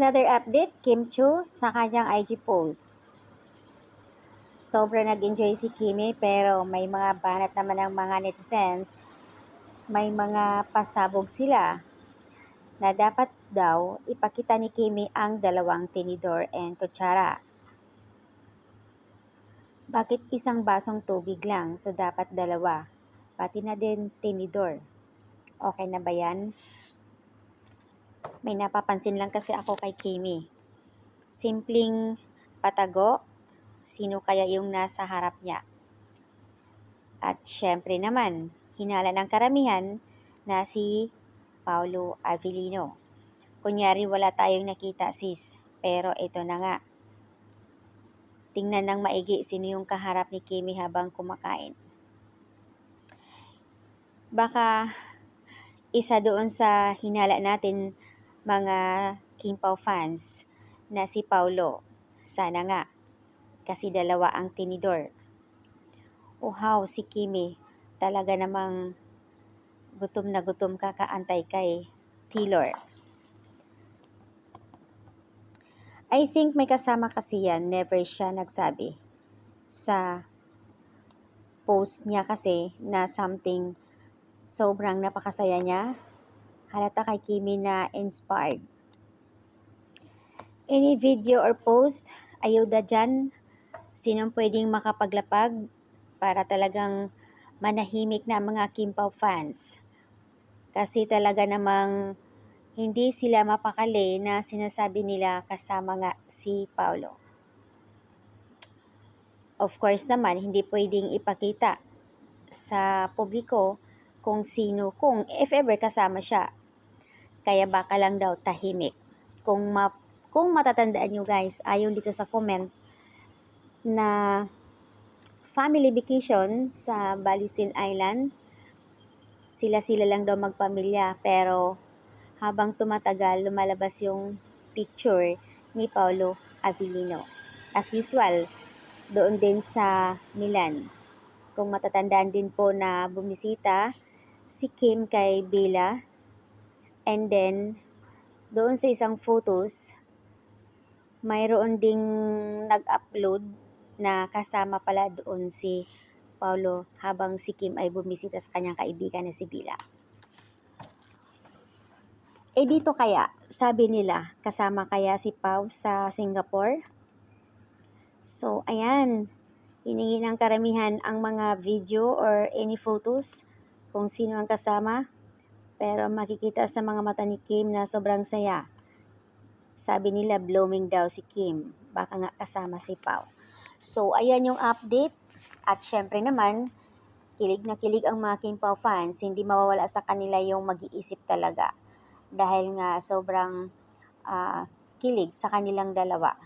another update, Kim Chu sa kanyang IG post. Sobra nag-enjoy si Kimi pero may mga banat naman ng mga netizens, may mga pasabog sila na dapat daw ipakita ni Kimi ang dalawang tinidor and kutsara. Bakit isang basong tubig lang? So dapat dalawa. Pati na din tinidor. Okay na ba yan? May napapansin lang kasi ako kay Kimi. Simpleng patago, sino kaya yung nasa harap niya? At syempre naman, hinala ng karamihan na si Paolo Avellino. Kunyari wala tayong nakita sis, pero ito na nga. Tingnan ng maigi sino yung kaharap ni Kimi habang kumakain. Baka isa doon sa hinala natin mga Kim Pao fans na si Paolo. Sana nga, kasi dalawa ang tinidor. Uhaw si Kimi, talaga namang gutom na gutom kakaantay kay Taylor. I think may kasama kasi yan, never siya nagsabi sa post niya kasi na something sobrang napakasaya niya. Halata kay Kimi na inspired. Any video or post, ayuda dyan, sinong pwedeng makapaglapag para talagang manahimik na mga Kim Pao fans. Kasi talaga namang hindi sila mapakali na sinasabi nila kasama nga si Paolo. Of course naman, hindi pwedeng ipakita sa publiko kung sino, kung if ever kasama siya. Kaya baka lang daw tahimik. Kung matatandaan nyo guys, ayon dito sa comment na family vacation sa Balisin Island, sila-sila lang daw magpamilya pero habang tumatagal lumalabas yung picture ni Paolo Avellino. As usual, doon din sa Milan. Kung matatandaan din po na bumisita si Kim kay Bella, and then doon sa isang photos, mayroon ding nag-upload na kasama pala doon si Paolo habang si Kim ay bumisita sa kanyang kaibigan na si Bella. Dito kaya, sabi nila, kasama kaya si Pao sa Singapore? So, ayan, hiningi ng karamihan ang mga video or any photos kung sino ang kasama. Pero makikita sa mga mata ni Kim na sobrang saya. Sabi nila blooming daw si Kim. Baka nga kasama si Pao. So, ayan yung update. At syempre naman, kilig na kilig ang mga Kim Pao fans. Hindi mawawala sa kanila yung mag-iisip talaga. Dahil nga sobrang kilig sa kanilang dalawa.